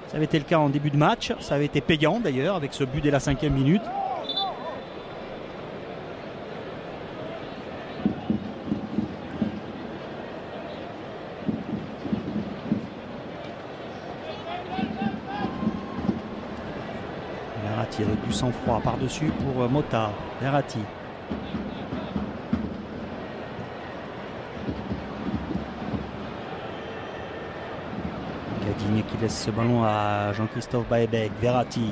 Ça avait été le cas en début de match. Ça avait été payant d'ailleurs avec ce but dès la 5e minute. Verratti avec du sang-froid par-dessus pour Mota. Verratti. Gadigne qui laisse ce ballon à Jean-Christophe Baebek. Verratti.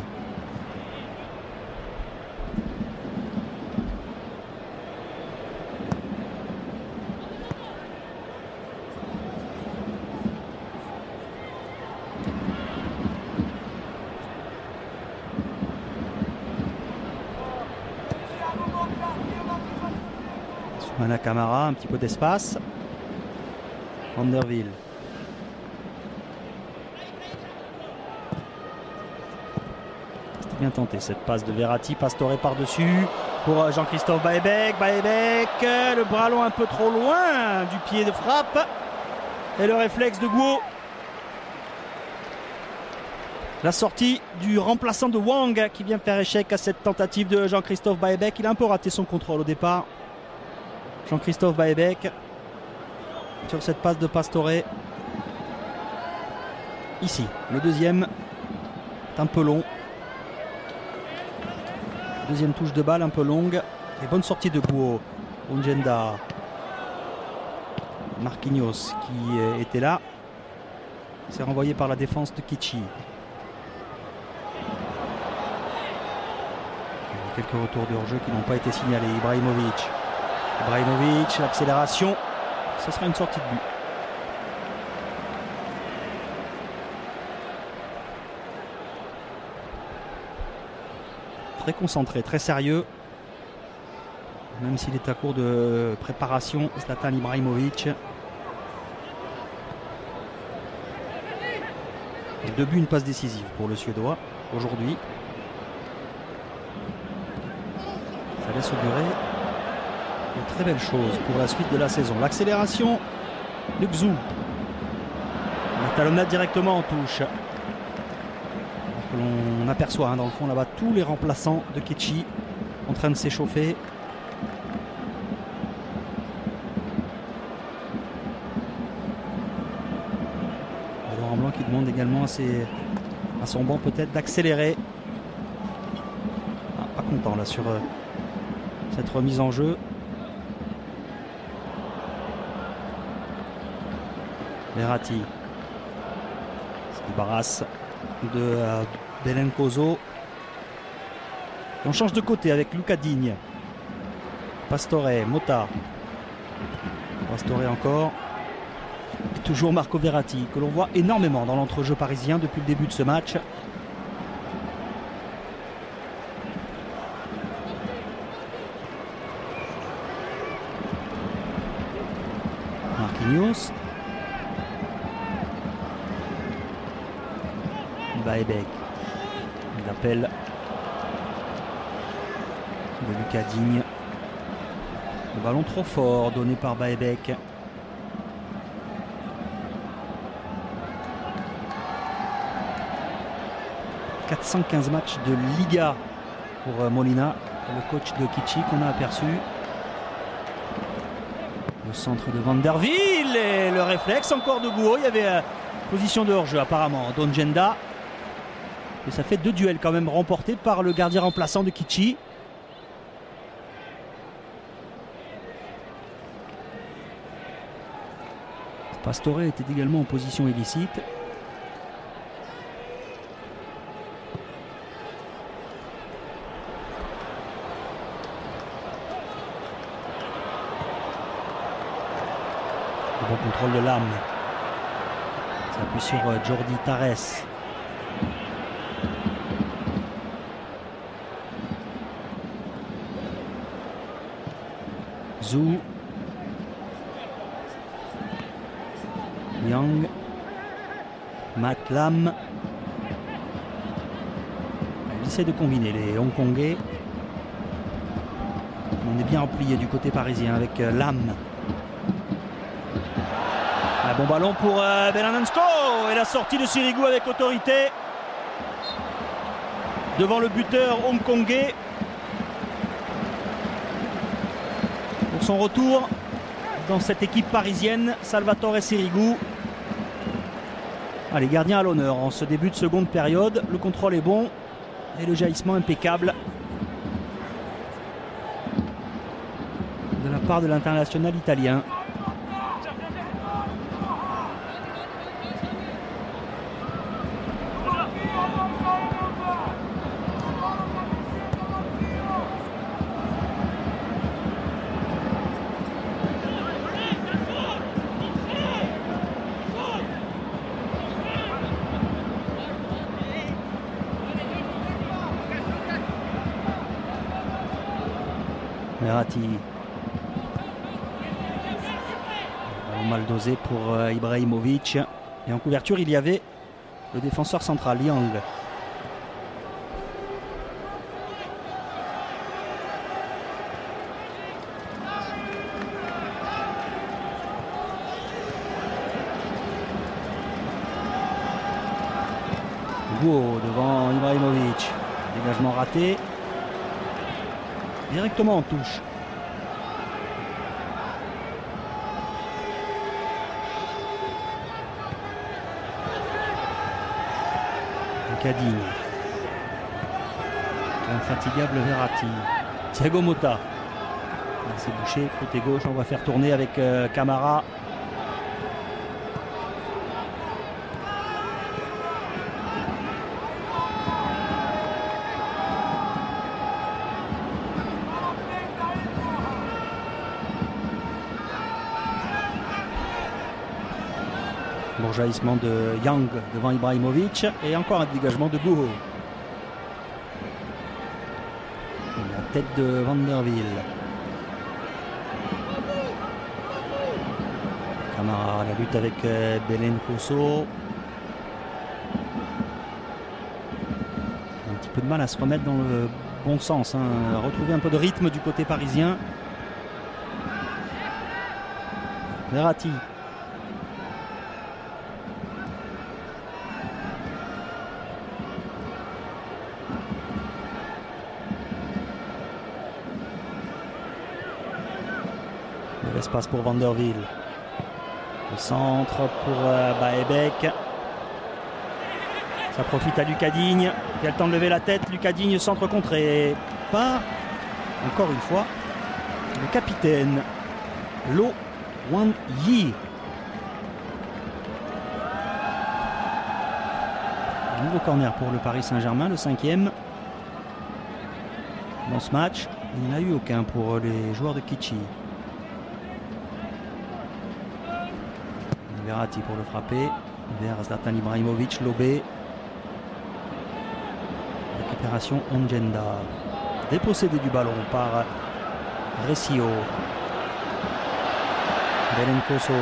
Soumana Camara, un petit peu d'espace. Vanderville. Bien tenté cette passe de Verratti, Pastore par-dessus pour Jean-Christophe Baebek. Baebek, le bras long un peu trop loin du pied de frappe et le réflexe de Guo. La sortie du remplaçant de Wang qui vient faire échec à cette tentative de Jean-Christophe Baebek. Il a un peu raté son contrôle au départ. Jean-Christophe Baebek sur cette passe de Pastore. Ici, le deuxième est un peu long. Deuxième touche de balle un peu longue. Et bonne sortie de Guo. Ongenda. Marquinhos qui était là. C'est renvoyé par la défense de Kichi. Quelques retours de hors-jeu qui n'ont pas été signalés. Ibrahimovic. Ibrahimovic, l'accélération. Ce sera une sortie de but. Très concentré, très sérieux. Même s'il est à court de préparation, Zlatan Ibrahimovic. 2 buts, une passe décisive pour le Suédois aujourd'hui. Ça laisse augurer de très belles choses pour la suite de la saison. L'accélération de Xu. La talonnade directement en touche. On aperçoit dans le fond là-bas tous les remplaçants de Kichi en train de s'échauffer. Laurent Blanc qui demande également à son banc peut-être d'accélérer. Pas content là sur cette remise en jeu. Verratti se débarrasse de Belencoso. On change de côté avec Lucas Digne. Pastore, Mota. Pastore encore. Et toujours Marco Verratti, que l'on voit énormément dans l'entrejeu parisien depuis le début de ce match. Marquinhos. Baebek. L'appel de Lucas Digne. Le ballon trop fort donné par Baebek. « 415 matchs de Liga pour Molina, le coach de Kichi qu'on a aperçu. Le centre de Vanderville et le réflexe encore de Guo. Il y avait position de hors-jeu apparemment d'Ongenda. Et ça fait 2 duels quand même remportés par le gardien remplaçant de Kichi. Pastore était également en position illicite. Le bon contrôle de l'âme. Ça appuie sur Jordi Tares. Zhu. Yang. Matt Lam. Il essaie de combiner les Hongkongais. On est bien replié du côté parisien avec Lam. Un bon ballon pour Belanensko. Et la sortie de Sirigu avec autorité. devant le buteur hongkongais. Pour son retour dans cette équipe parisienne, Salvatore Sirigu. Allez, gardien à l'honneur en ce début de seconde période. Le contrôle est bon et le jaillissement impeccable de la part de l'international italien. Verratti. Mal dosé pour Ibrahimovic. Et en couverture, il y avait le défenseur central, Yang. Go devant Ibrahimovic. Dégagement raté. Directement en touche. Lucadigne. L'infatigable Verratti. Thiago Motta. C'est bouché, côté gauche, on va faire tourner avec Camara. Bon jaillissement de Yang devant Ibrahimovic et encore un dégagement de Buho. La tête de Vanderville. Camara, la lutte avec Belencoso. Un petit peu de mal à se remettre dans le bon sens, hein. Retrouver un peu de rythme du côté parisien. Verratti. L'espace pour Vanderville. Le centre pour Baebek. Ça profite à Lucadigne. Il a le temps de lever la tête. Lucadigne, centre contré par, encore une fois, le capitaine Lo Wan Yi. Nouveau corner pour le Paris Saint-Germain, le 5e. Dans ce match, il n'y en a eu aucun pour les joueurs de Kitchi. Verratti pour le frapper vers Zlatan Ibrahimovic, lobé. Récupération Ongenda. Dépossédé du ballon par Recio. Belencoso.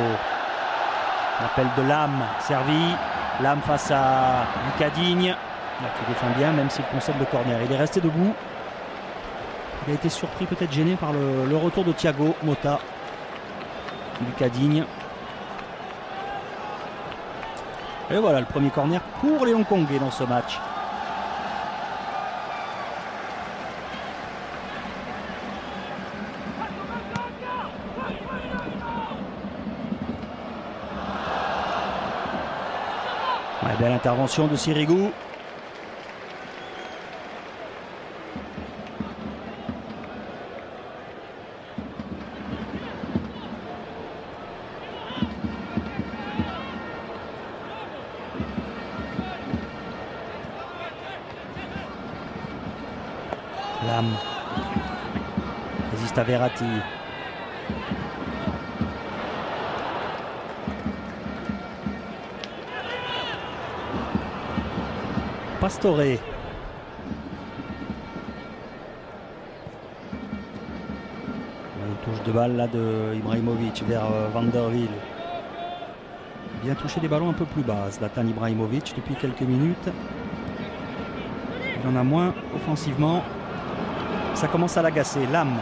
L'appel de Lam servi. Lam face à Lucadigne. Qui défend bien même s'il concède le corner. Il est resté debout. Il a été surpris, peut-être gêné par le retour de Thiago Motta. Lucadigne. Et voilà le premier corner pour les Hongkongais dans ce match. Ouais, belle intervention de Sirigu. Lam résiste à Verratti. Pastore. Une touche de balle là de Ibrahimovic vers Vanderville. Bien touché des ballons un peu plus bas. Zlatan Ibrahimovic depuis quelques minutes. Il en a moins offensivement. Ça commence à l'agacer. Lam ne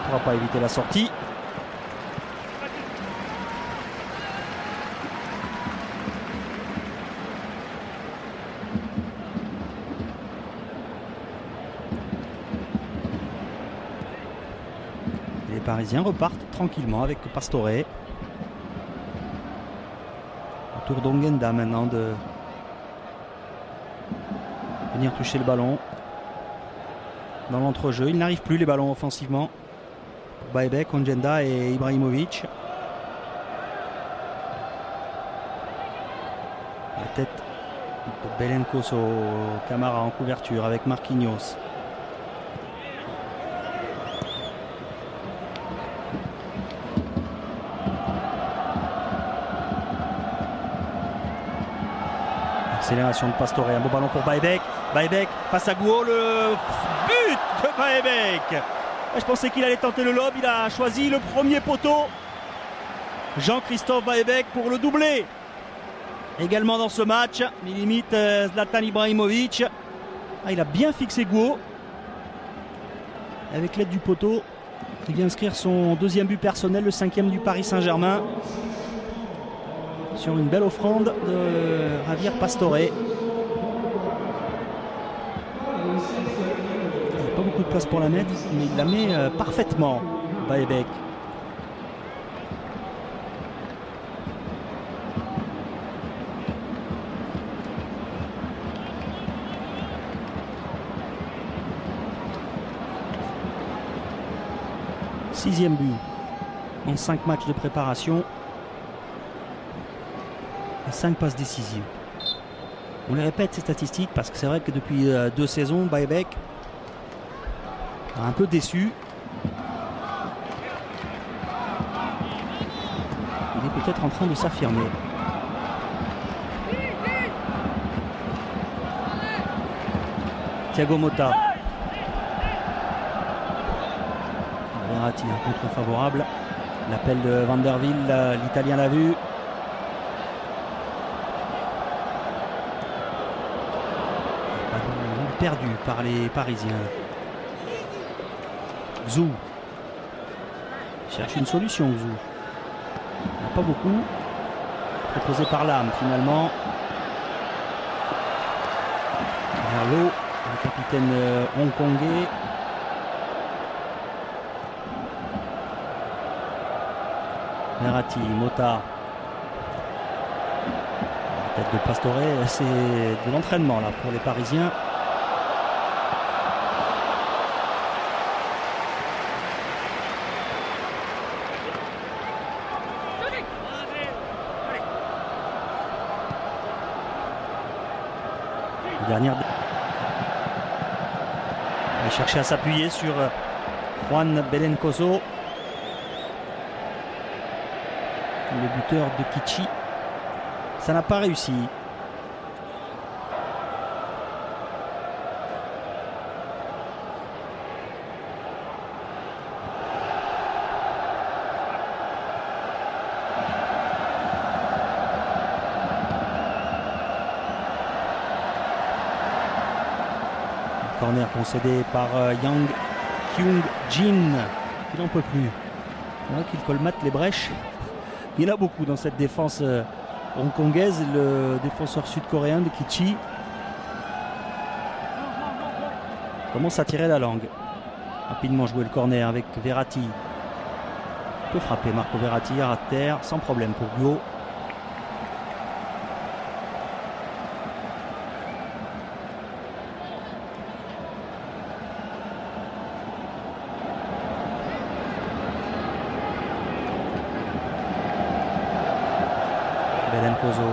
pourra pas éviter la sortie. Parisiens repartent tranquillement avec Pastore. Autour d'Ongenda maintenant de venir toucher le ballon. Dans l'entrejeu, il n'arrive plus les ballons offensivement. Baebek, Ongenda et Ibrahimovic. La tête de Belencoso, Camara en couverture avec Marquinhos. Accélération de Pastore, un beau ballon pour Baebek. Baebek face à Gouault, le but de Baebek. Je pensais qu'il allait tenter le lob, il a choisi le premier poteau. Jean-Christophe Baebek pour le doubler. Également dans ce match, il limite Zlatan Ibrahimovic. Il a bien fixé Gouault. Avec l'aide du poteau, il vient inscrire son deuxième but personnel, le 5e du Paris Saint-Germain. Sur une belle offrande de Javier Pastore. Il n'y a pas beaucoup de place pour la mettre, mais il la met parfaitement, Baebek. Sixième but en 5 matchs de préparation. 5 passes décisives. On les répète ces statistiques parce que c'est vrai que depuis 2 saisons, Baebek a un peu déçu. Il est peut-être en train de s'affirmer. Thiago Motta. Verratti, un contre favorable. L'appel de Vanderville, l'Italien l'a vu. Perdu par les Parisiens. Xhou cherche une solution. Xhou, il n'y en a pas beaucoup. Proposé par l'âme finalement. Vers l'eau, le capitaine hongkongais. Verratti, Motta. La tête de Pastore, c'est de l'entraînement là pour les Parisiens. Dernière. Il va chercher à s'appuyer sur Juan Belencoso, le buteur de Kichi. Ça n'a pas réussi. Corner concédé par Yang Kyung-jin. Il n'en peut plus. On voit qu'il colmate les brèches. Il y en a beaucoup dans cette défense hongkongaise. Le défenseur sud-coréen de Kichi commence à tirer la langue. Rapidement joué le corner avec Verratti. Il peut frapper Marco Verratti à terre sans problème pour Gouault. Belencoso,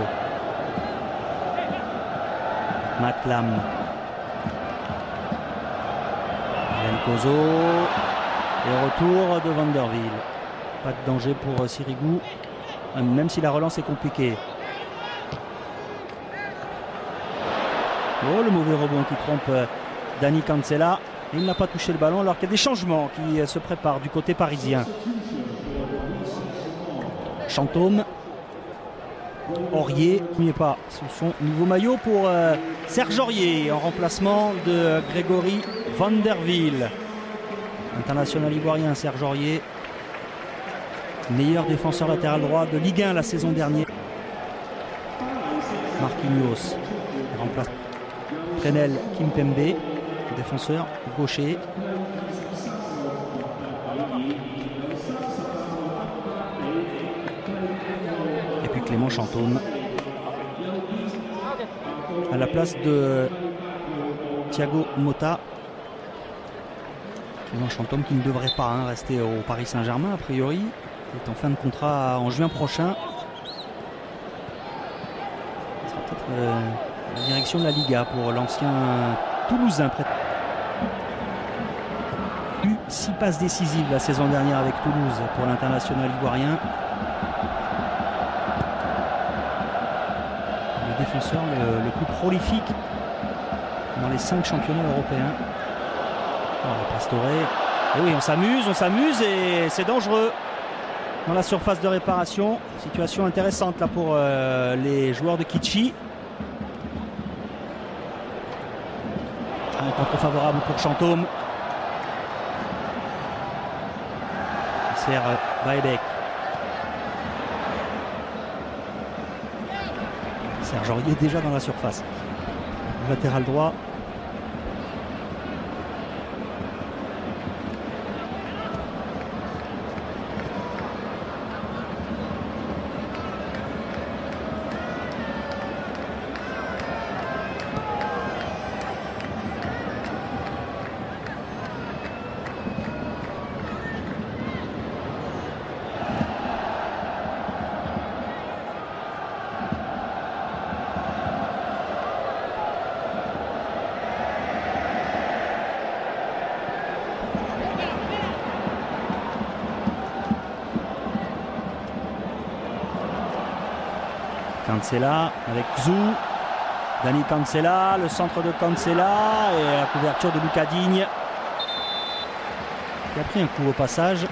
Matlam, Belencoso et retour de Vanderville. Pas de danger pour Sirigu, même si la relance est compliquée. Oh, le mauvais rebond qui trompe Dani Cancela. Il n'a pas touché le ballon alors qu'il y a des changements qui se préparent du côté parisien. Chantôme, Aurier, premier pas sous son nouveau maillot pour Serge Aurier en remplacement de Grégory Vanderville. International ivoirien Serge Aurier, meilleur défenseur latéral droit de Ligue 1 la saison dernière. Marquinhos remplace Prenel Kimpembe, défenseur gaucher. Chantôme à la place de Thiago Motta. Chantôme qui ne devrait pas rester au Paris Saint-Germain a priori. Il est en fin de contrat en juin prochain. Ce sera peut-être la direction de la Liga pour l'ancien Toulousain. Eu 6 passes décisives la saison dernière avec Toulouse pour l'international ivoirien. Le défenseur le plus prolifique dans les 5 championnats européens. Pastore. Et oui, on s'amuse et c'est dangereux dans la surface de réparation. Situation intéressante là pour les joueurs de Kitchi. Un contre favorable pour Chantôme. Sert Baebek. Serge Aurier déjà dans la surface. Latéral droit. Cancela avec Xu, Dani Cancela, le centre de Cancela et la couverture de Lucas Digne qui a pris un coup au passage.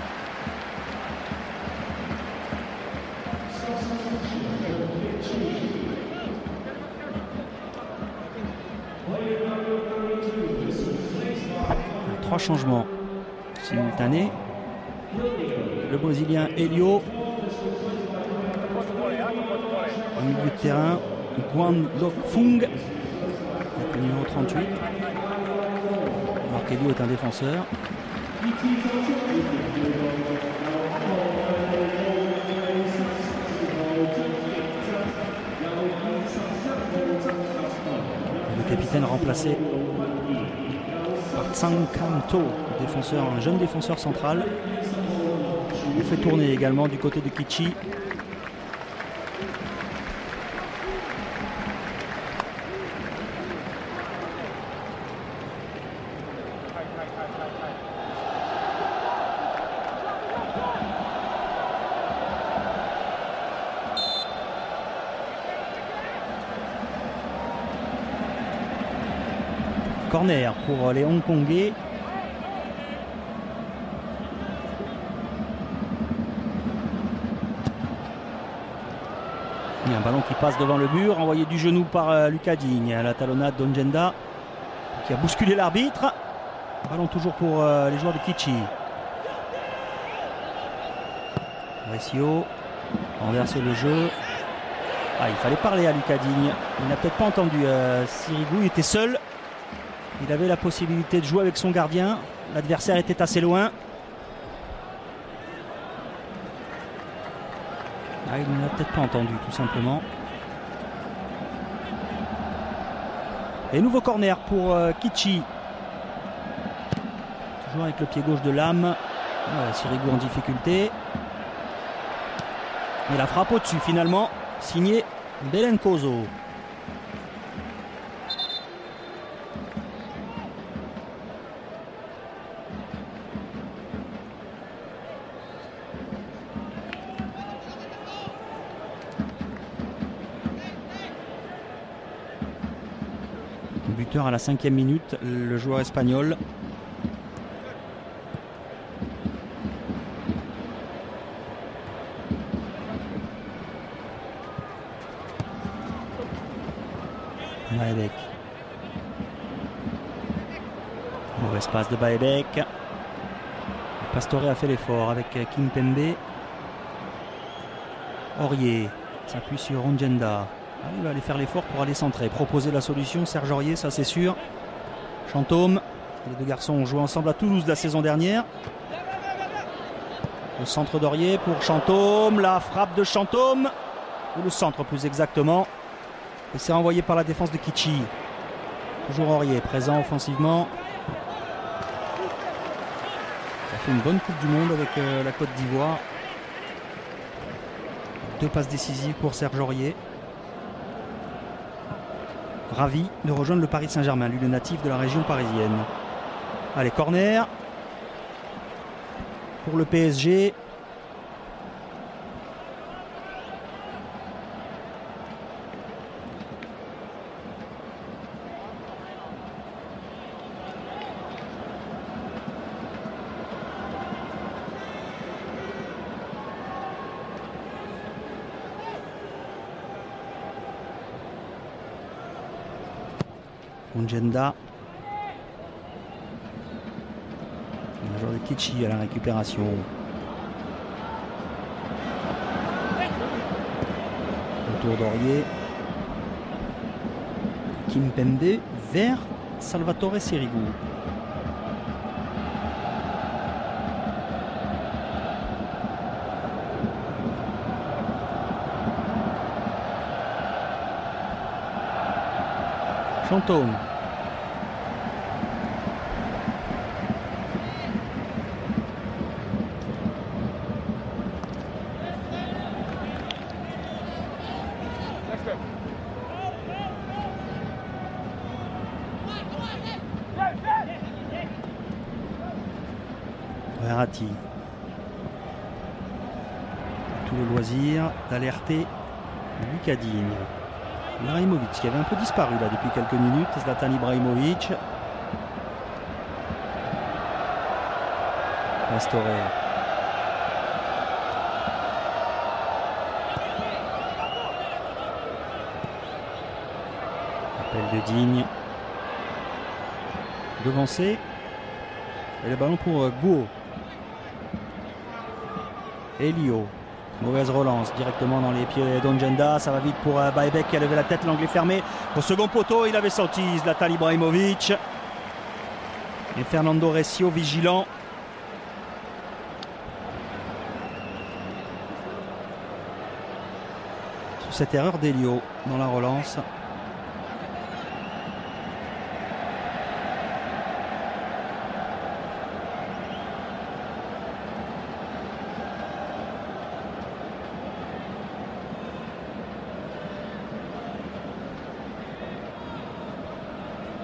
Trois changements simultanés. Le Brésilien Elio. Au milieu de terrain, Guan Lok Fung, le numéro 38. Alors qu'Elio est un défenseur. Le capitaine remplacé par Tsang Kanto, défenseur, un jeune défenseur central. Il fait tourner également du côté de Kitchi. Corner pour les Hongkongais. Il y a un ballon qui passe devant le mur, envoyé du genou par Lucas Digne. La talonnade d'Ongenda qui a bousculé l'arbitre. Ballon toujours pour les joueurs de Kitchi. Recio renverse le jeu. Il fallait parler à Lucas Digne. Il n'a peut-être pas entendu Sirigu, il était seul. Il avait la possibilité de jouer avec son gardien. L'adversaire était assez loin. Il ne l'a peut-être pas entendu, tout simplement. Et nouveau corner pour Kitchi. Toujours avec le pied gauche de Lam. Sirigu en difficulté. Et la frappe au-dessus, finalement. Signé Belencoso. Buteur à la 5e minute, le joueur espagnol. Baebek. Mauvais passe de Baebek. Pastore a fait l'effort avec Kimpembe. Aurier s'appuie sur Ongenda. Il va aller faire l'effort pour aller centrer, proposer la solution. Serge Aurier, ça c'est sûr. Chantôme, les deux garçons ont joué ensemble à Toulouse la saison dernière. Le centre d'Aurier pour Chantôme, la frappe de Chantôme. ou le centre plus exactement. Et c'est renvoyé par la défense de Kitchi. Toujours Aurier, présent offensivement. Il a fait une bonne Coupe du Monde avec la Côte d'Ivoire. 2 passes décisives pour Serge Aurier. Ravi de rejoindre le Paris Saint-Germain, lui le natif de la région parisienne. Allez, corner pour le PSG. Ongenda. Le joueur de Kitchi à la récupération. Autour d'Aurier. Kimpembe vers Salvatore Sirigu. Chantôme. Verratti. Tout le loisir d'alerter Lucas Digne. Ibrahimovic qui avait un peu disparu là depuis quelques minutes. Zlatan Ibrahimovic. Pastore. Appel de Digne. Devancé. Et le ballon pour Gouault. Elio. Mauvaise relance directement dans les pieds d'Ongenda. Ça va vite pour Baebek qui a levé la tête, l'angle est fermé. Au second poteau, il avait senti Zlatan Ibrahimovic. Et Fernando Recio vigilant. Sur cette erreur d'Elio dans la relance.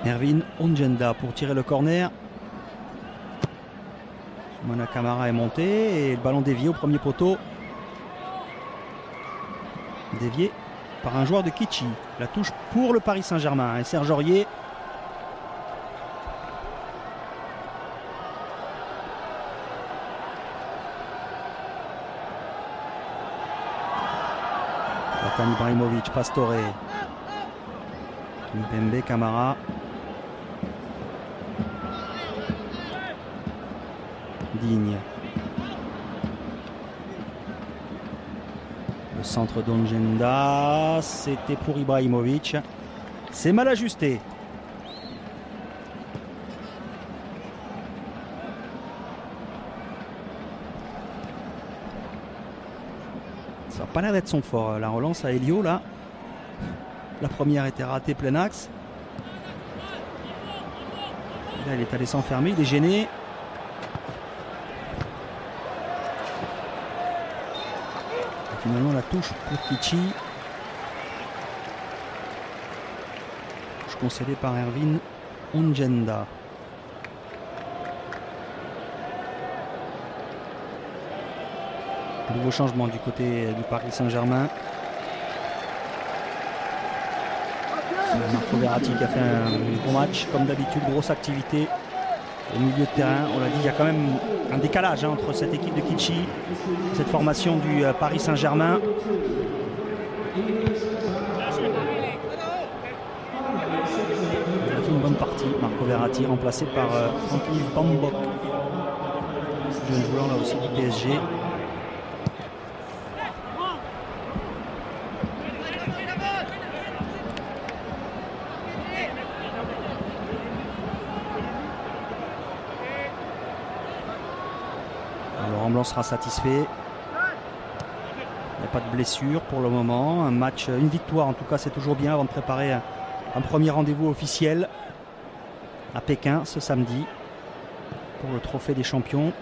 Erwin Ongenda pour tirer le corner. Soumana Camara est monté et le ballon dévié au premier poteau. Dévié par un joueur de Kitchi. La touche pour le Paris Saint-Germain. Et Serge Aurier. Zlatan Ibrahimovic, Pastore. Kimpembe, Camara. Digne. Le centre d'Ongenda, c'était pour Ibrahimovic. C'est mal ajusté. Ça n'a pas l'air d'être son fort. La relance à Elio là. La première était ratée plein axe. Là, il est allé s'enfermer, il est gêné. Finalement la touche pour Kitchi. Touche concédée par Erwin Ongenda. Nouveau changement du côté du Paris Saint-Germain. Marco Verratti qui a fait un bon match, comme d'habitude, grosse activité au milieu de terrain. On l'a dit, il y a quand même un décalage entre cette équipe de Kitchi, cette formation du Paris Saint-Germain. Il a fait une bonne partie, Marco Verratti, remplacé par Frankie Bambok, jeune joueur là aussi du PSG. Laurent Blanc sera satisfait. n'y a pas de blessure pour le moment. Un match, une victoire en tout cas, c'est toujours bien avant de préparer un premier rendez-vous officiel à Pékin ce samedi pour le trophée des champions.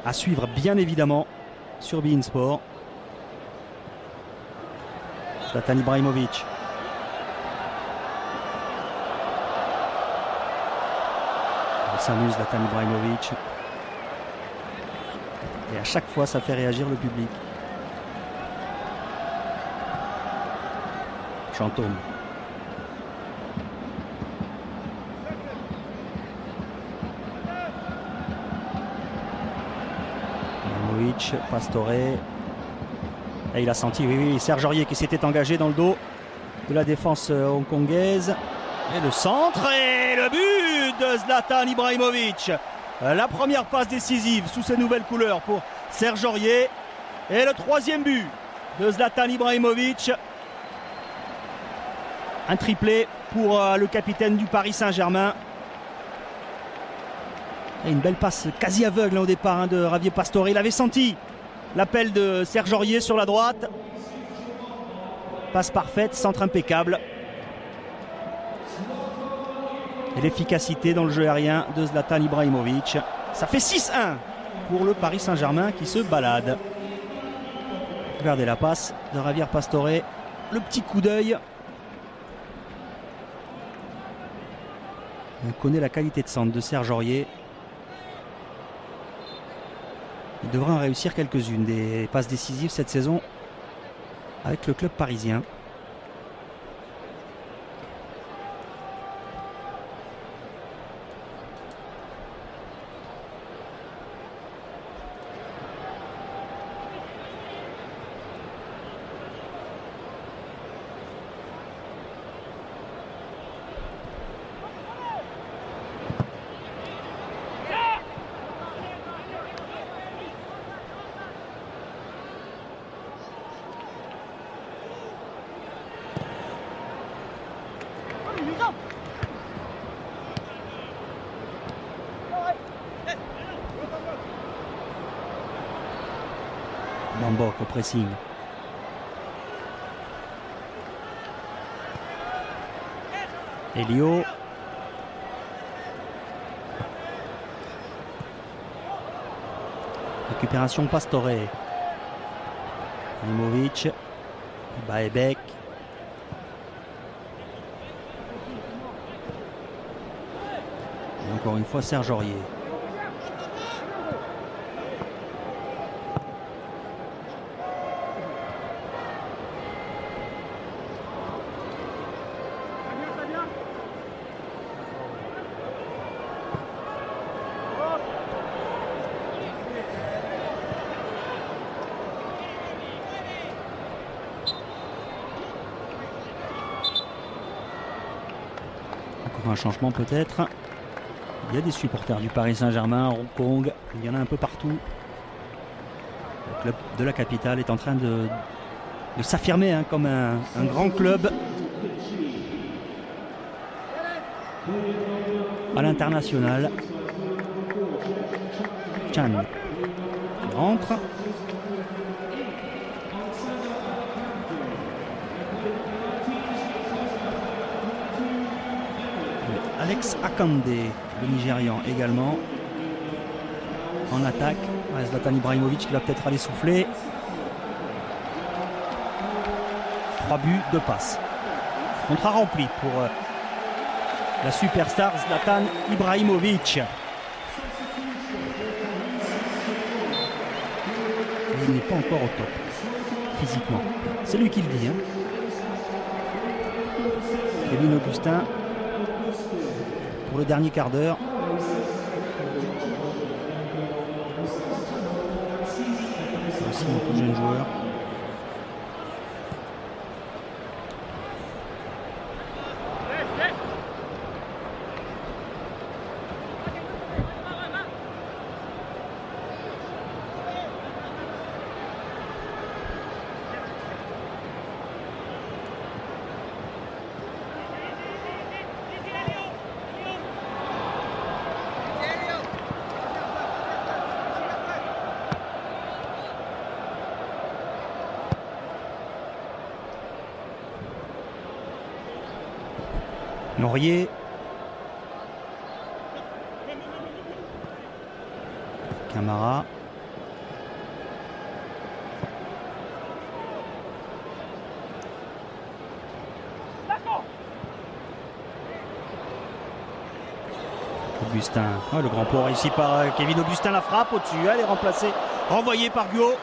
À suivre bien évidemment sur beIN Sport. Zlatan Ibrahimovic. Il s'amuse, Zlatan Ibrahimovic. Et à chaque fois, ça fait réagir le public. Chantôme. Ibrahimovic, Pastore. Et il a senti, oui, Serge Aurier qui s'était engagé dans le dos de la défense hongkongaise. Et le centre et le but de Zlatan Ibrahimovic. La première passe décisive sous ses nouvelles couleurs pour Serge Aurier. Et le troisième but de Zlatan Ibrahimovic. Un triplé pour le capitaine du Paris Saint-Germain. Et une belle passe quasi aveugle au départ de Javier Pastore. Il avait senti l'appel de Serge Aurier sur la droite. Passe parfaite, centre impeccable. Et l'efficacité dans le jeu aérien de Zlatan Ibrahimovic. Ça fait 6-1 pour le Paris Saint-Germain qui se balade. Regardez la passe de Javier Pastore. Le petit coup d'œil. On connaît la qualité de centre de Serge Aurier. Il devrait en réussir quelques-unes des passes décisives cette saison avec le club parisien. Bambok au pressing. Elio. Récupération Pastore. Ibrahimovic. Baebek. Et encore une fois Serge Aurier. Un changement peut-être. Il y a des supporters du Paris Saint-Germain à Hong Kong. Il y en a un peu partout. Le club de la capitale est en train de s'affirmer comme un grand club à l'international. Chan rentre. Alex Akande, le Nigérian également, en attaque. Zlatan Ibrahimovic qui va peut-être aller souffler. 3 buts, 2 passes. Contrat rempli pour la superstar Zlatan Ibrahimovic. Il n'est pas encore au top physiquement. C'est lui qui le dit. Kevin Augustin. Pour le dernier quart d'heure. Aussi un tout jeune joueur. Aurier. Camara. Augustin. Oh, le grand pot réussi par Kevin Augustin. La frappe au-dessus. Elle est remplacée. Renvoyée par Guo.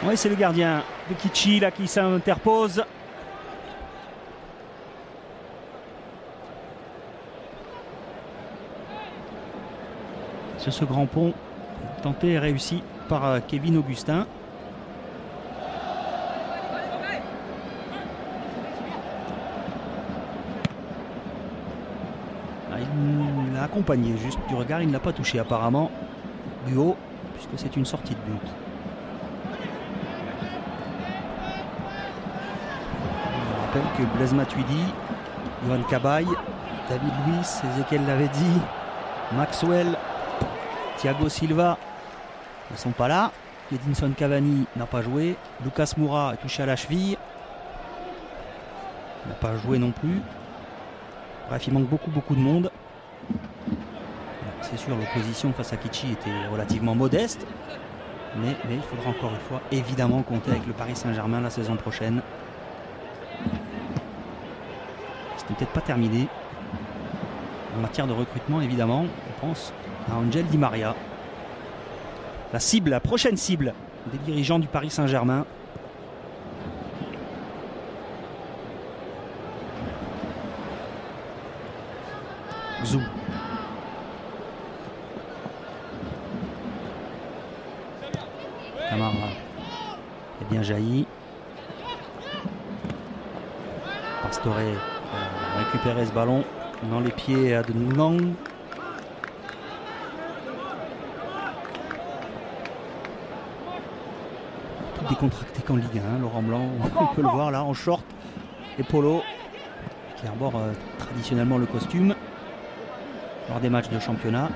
Oui, c'est le gardien de Kichi là, qui s'interpose. Sur ce grand pont tenté et réussi par Kevin Augustin. Il l'a accompagné juste du regard, il ne l'a pas touché apparemment. Guo, puisque c'est une sortie de but. On rappelle que Blaise Matuidi, Yohan Cabaye, David Luiz, Ezequiel Lavezzi, Maxwell, Thiago Silva ne sont pas là. Edinson Cavani n'a pas joué. Lucas Moura est touché à la cheville. Il n'a pas joué non plus. Bref, il manque beaucoup de monde. C'est sûr, l'opposition face à Kichi était relativement modeste. Mais il faudra encore une fois évidemment compter avec le Paris Saint-Germain la saison prochaine. Ce n'est peut-être pas terminé. En matière de recrutement, évidemment, on pense à Angel Di Maria. La cible, la prochaine cible des dirigeants du Paris Saint-Germain. Zou. Camara est bien jailli. Pastore a récupéré ce ballon dans les pieds de Ngang. Tout décontracté qu'en Ligue 1, Laurent Blanc, on peut le voir là en short et polo, qui arbore traditionnellement le costume lors des matchs de championnat.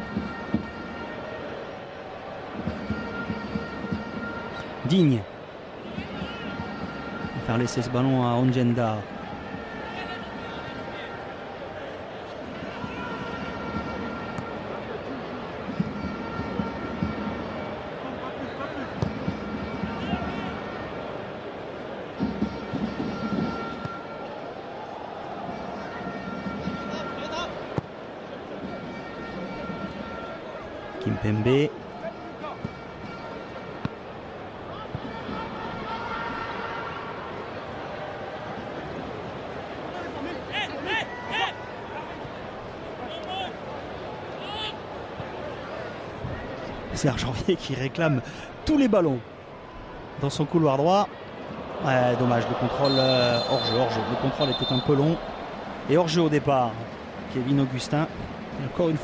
Digne. Il va faire laisser ce ballon à Ongenda. Kimpembe. Serge Aurier qui réclame tous les ballons dans son couloir droit. Ouais, dommage, le contrôle hors-jeu. Le contrôle était un peu long. Et hors-jeu au départ. Kevin Augustin, encore une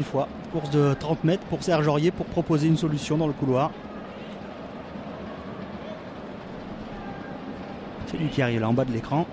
fois, course de 30 mètres pour Serge Aurier pour proposer une solution dans le couloir. C'est lui qui arrive là en bas de l'écran.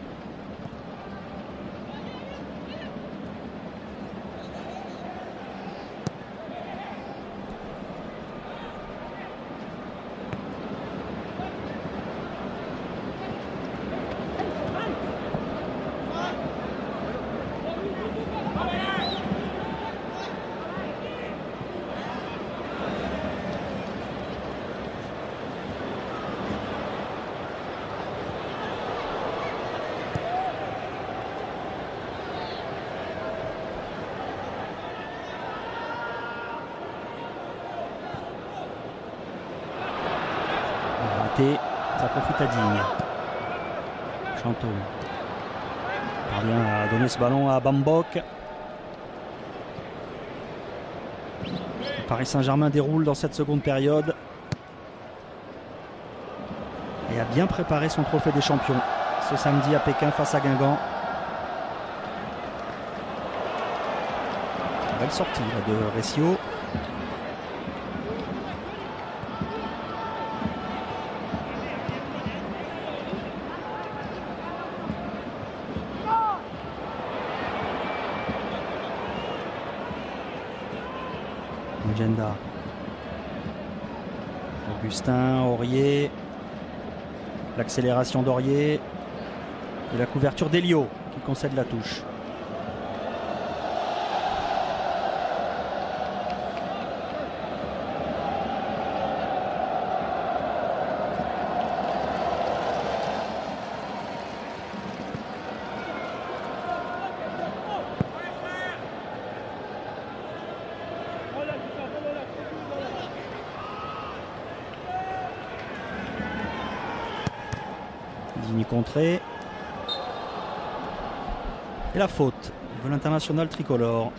Ça profite à Digne. Chantôme parvient à donner ce ballon à Bambok. Paris Saint-Germain déroule dans cette seconde période et a bien préparé son trophée des champions ce samedi à Pékin face à Guingamp. Belle sortie là, de Recio. Agenda. Augustin, Aurier. L'accélération d'Aurier. Et la couverture d'Elio qui concède la touche. Digne contrée. Et la faute de l'international tricolore.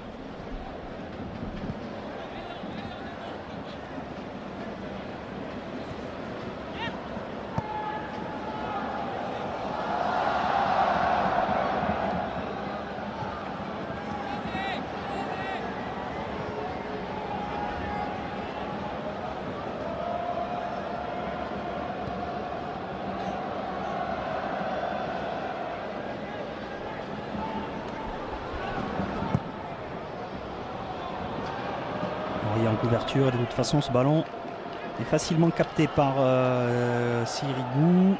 En couverture, et de toute façon ce ballon est facilement capté par Sirigu. On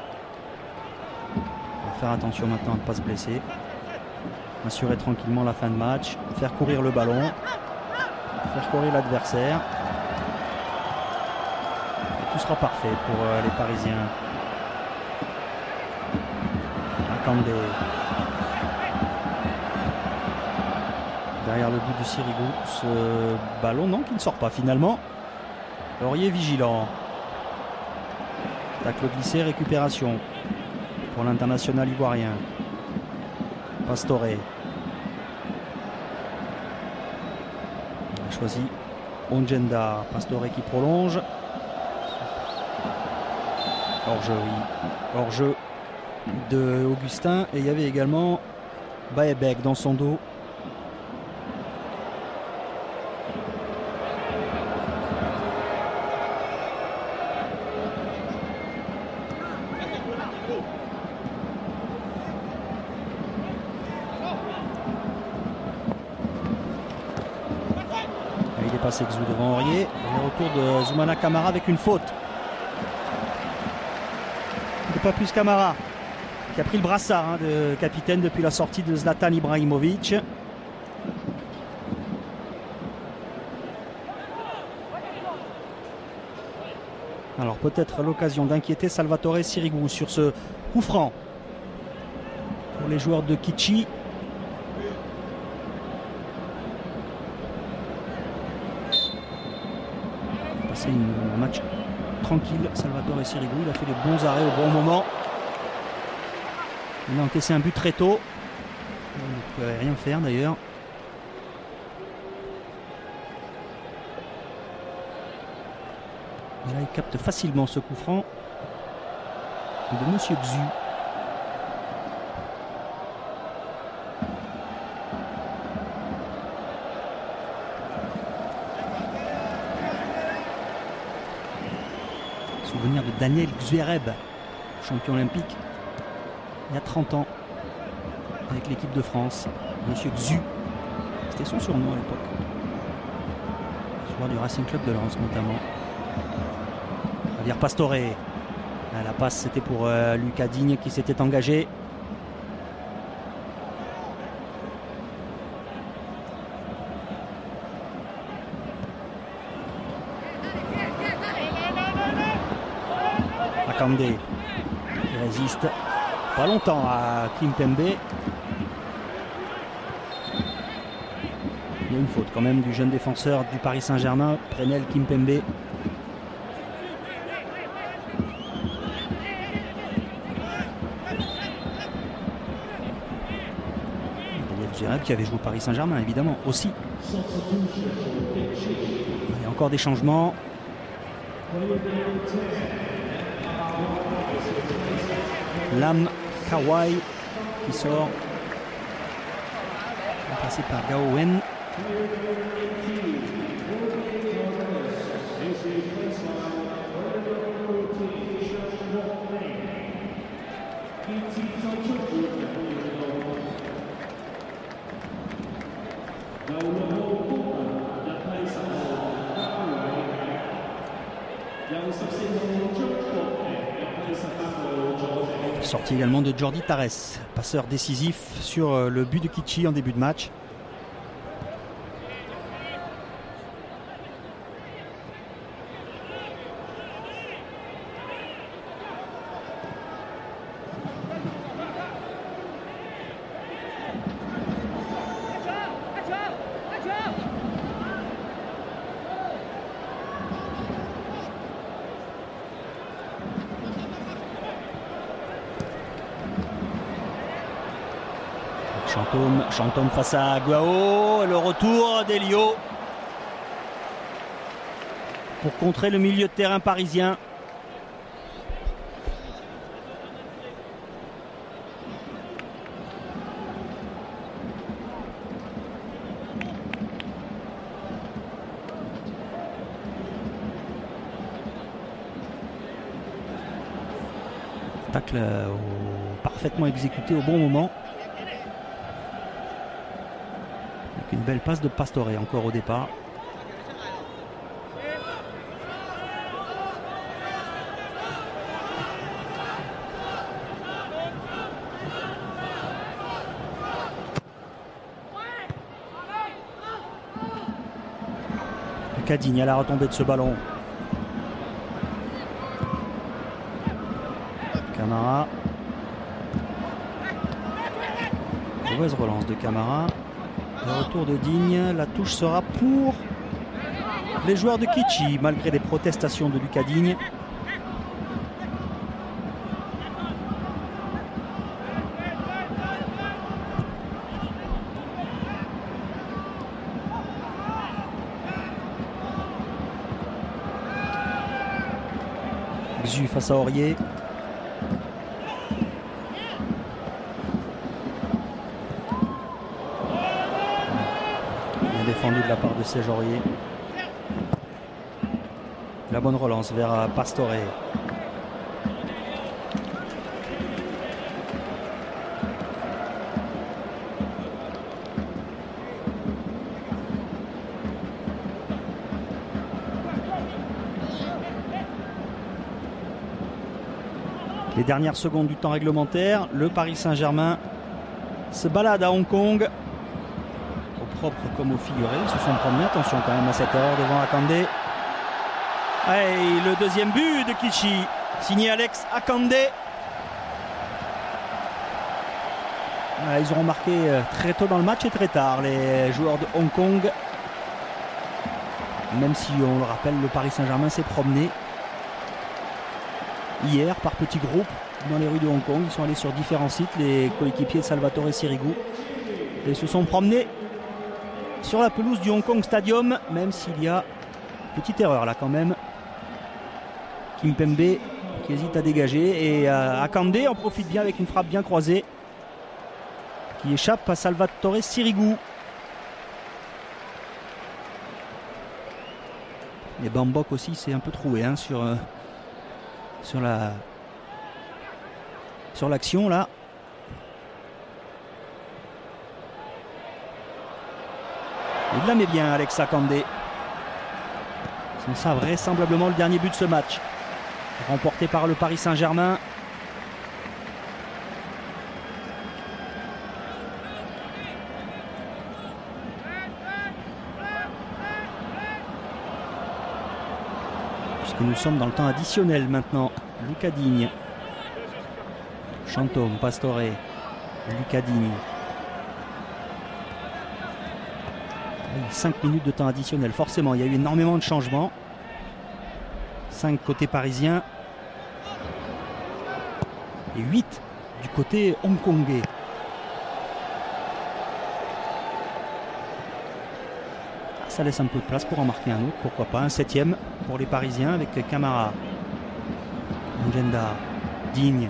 va faire attention maintenant à ne pas se blesser, assurer tranquillement la fin de match, faire courir le ballon, faire courir l'adversaire, tout sera parfait pour les Parisiens. Akandé derrière le but de Sirigu, ce ballon qui ne sort pas finalement. Laurier vigilant. Tacle glissé, récupération pour l'international ivoirien. Pastore. Il a choisi Ongenda. Pastore qui prolonge. Hors-jeu, oui. Hors-jeu de Augustin. Et il y avait également Baebek dans son dos. Il est passé Xu devant Aurier. Le retour de Zoumana Camara avec une faute. De pas plus Camara qui a pris le brassard de capitaine depuis la sortie de Zlatan Ibrahimovic. Alors peut-être l'occasion d'inquiéter Salvatore Sirigu sur ce coup franc pour les joueurs de Kitchi. C'est un match tranquille. Salvatore Sirigu, il a fait les bons arrêts au bon moment. Il a encaissé un but très tôt. Il ne pouvait rien faire d'ailleurs. Et là, il capte facilement ce coup franc de Monsieur Xu. Souvenir de Daniel Xuereb, champion olympique il y a 30 ans avec l'équipe de France. Monsieur Xu, c'était son surnom à l'époque. Joueur du Racing Club de Lens notamment. Javier Pastore. La passe c'était pour Lucas Digne qui s'était engagé. Akandé qui résiste pas longtemps à Kimpembe. Il y a une faute quand même du jeune défenseur du Paris Saint-Germain, Prenel Kimpembe. Daniel Xuereb qui avait joué au Paris Saint-Germain évidemment aussi. Il y a encore des changements. Lam Kawai qui sort, remplacé par Gao Wen. sortie également de Jordi Tarres, passeur décisif sur le but de Kitchi en début de match. Chantôme face à Guao, le retour d'Elio pour contrer le milieu de terrain parisien. Tacle parfaitement exécuté au bon moment. Une belle passe de Pastore encore au départ. Cadigne à la retombée de ce ballon. Camara. Mauvaise relance de Camara. Le retour de Digne, la touche sera pour les joueurs de Kitchi, malgré des protestations de Lucas Digne. Xu face à Aurier. Défendu de la part de Serge Aurier. La bonne relance vers Pastore. Les dernières secondes du temps réglementaire, le Paris Saint-Germain se balade à Hong Kong. Propre comme au figuré, ils se sont promenés, attention quand même à cette erreur devant Akande. Et le deuxième but de Kitchi, signé Alex Akande. Ils auront marqué très tôt dans le match et très tard, les joueurs de Hong Kong. Même si, on le rappelle, le Paris Saint-Germain s'est promené hier par petits groupes dans les rues de Hong Kong. Ils sont allés sur différents sites, les coéquipiers de Salvatore Sirigu. Et se sont promenés sur la pelouse du Hong Kong Stadium, même s'il y a une petite erreur là quand même. Kimpembe qui hésite à dégager et Akande en profite bien avec une frappe bien croisée qui échappe à Salvatore Sirigu. Et Bambok aussi c'est un peu troué hein, sur l'action là. Il la met bien Alex Akande. C'est ça vraisemblablement le dernier but de ce match. Remporté par le Paris Saint-Germain. Puisque nous sommes dans le temps additionnel maintenant. Lucas Digne. Chantôme, Pastore. Lucas Digne. 5 minutes de temps additionnel. Forcément, il y a eu énormément de changements. 5 côté parisien. Et 8 du côté hongkongais. Ça laisse un peu de place pour en marquer un autre. Pourquoi pas un 7e pour les Parisiens avec Camara. Ngenda. Digne.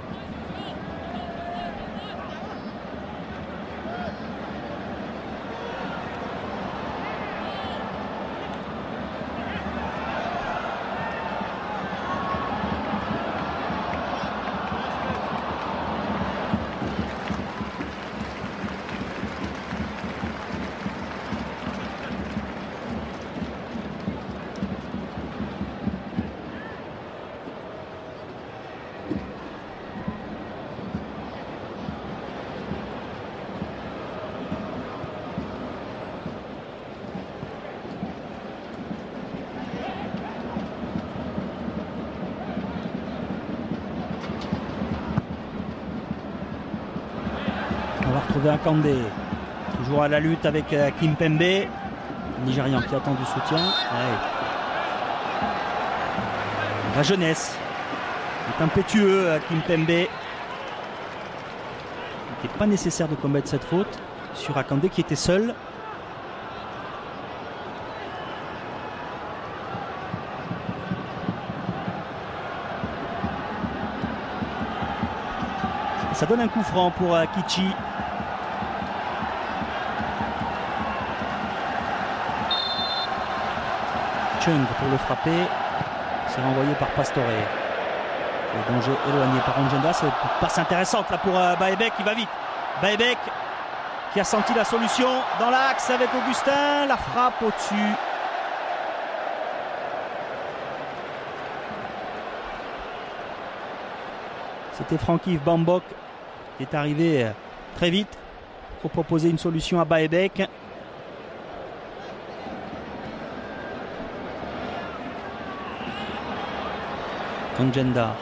On va retrouver un Kandé. Toujours à la lutte avec Kimpembe. Le Nigérian qui attend du soutien. Ouais. La jeunesse. Il est impétueux, Kimpembe. Il n'était pas nécessaire de commettre cette faute sur Akandé qui était seul. Ça donne un coup franc pour Kichi. Chung pour le frapper. C'est renvoyé par Pastore. Le danger éloigné par Onjenda. C'est une passe intéressante là pour Baebek qui va vite. Baebek qui a senti la solution dans l'axe avec Augustin. La frappe au-dessus. C'était Franck-Yves Bambok qui est arrivé très vite pour proposer une solution à Baebek. Onjenda.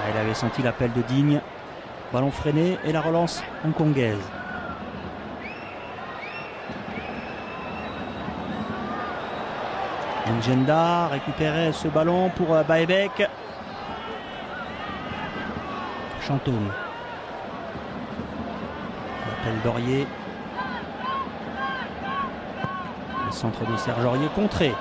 Il avait senti l'appel de Digne. Ballon freiné et la relance hongkongaise. Onjenda récupérait ce ballon pour Baebek. Chantôme. L'appel d'Aurier. Le centre de Serge Aurier contré.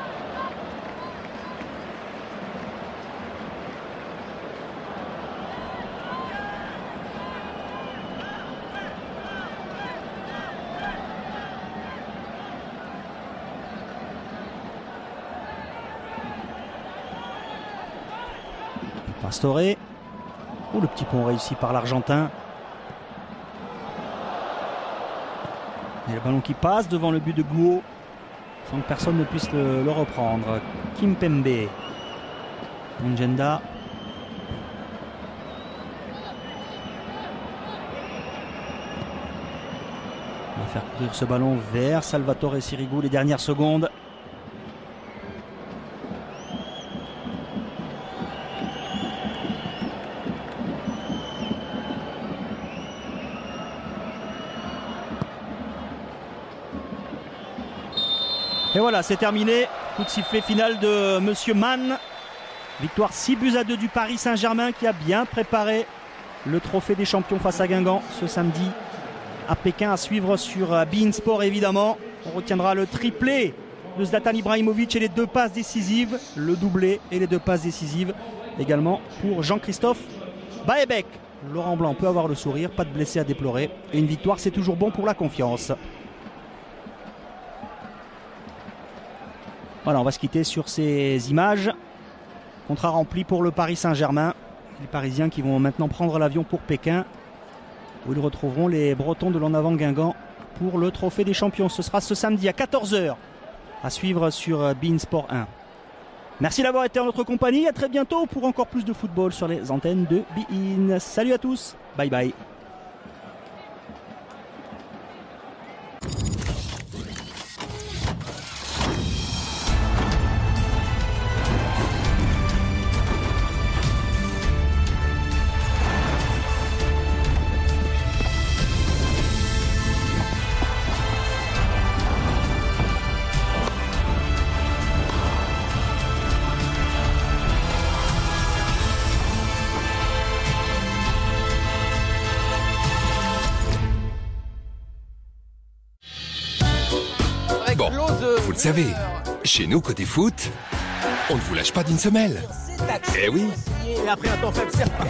Pastore. Oh, le petit pont réussi par l'Argentin. Et le ballon qui passe devant le but de Guo sans que personne ne puisse le reprendre. Kimpembe. Onjenda. On va faire courir ce ballon vers Salvatore Sirigu les dernières secondes. Et voilà, c'est terminé. Coup de sifflet final de Monsieur Mann. Victoire 6-2 du Paris Saint-Germain qui a bien préparé le trophée des champions face à Guingamp ce samedi à Pékin, à suivre sur beIN Sport évidemment. On retiendra le triplé de Zlatan Ibrahimovic et les 2 passes décisives, le doublé et les 2 passes décisives également pour Jean-Christophe Baebek. Laurent Blanc peut avoir le sourire, pas de blessés à déplorer et une victoire c'est toujours bon pour la confiance. Voilà, on va se quitter sur ces images. Contrat rempli pour le Paris Saint-Germain. Les Parisiens qui vont maintenant prendre l'avion pour Pékin, où ils retrouveront les Bretons de l'en avant Guingamp pour le trophée des champions. Ce sera ce samedi à 14 h à suivre sur beIN Sport 1. Merci d'avoir été en notre compagnie. À très bientôt pour encore plus de football sur les antennes de beIN. Salut à tous. Bye bye. Bon, vous le savez, chez nous, côté foot, on ne vous lâche pas d'une semelle. Eh oui.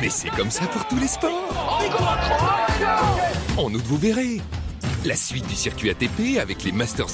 Mais c'est comme ça pour tous les sports. En août, vous verrez. La suite du circuit ATP avec les Masters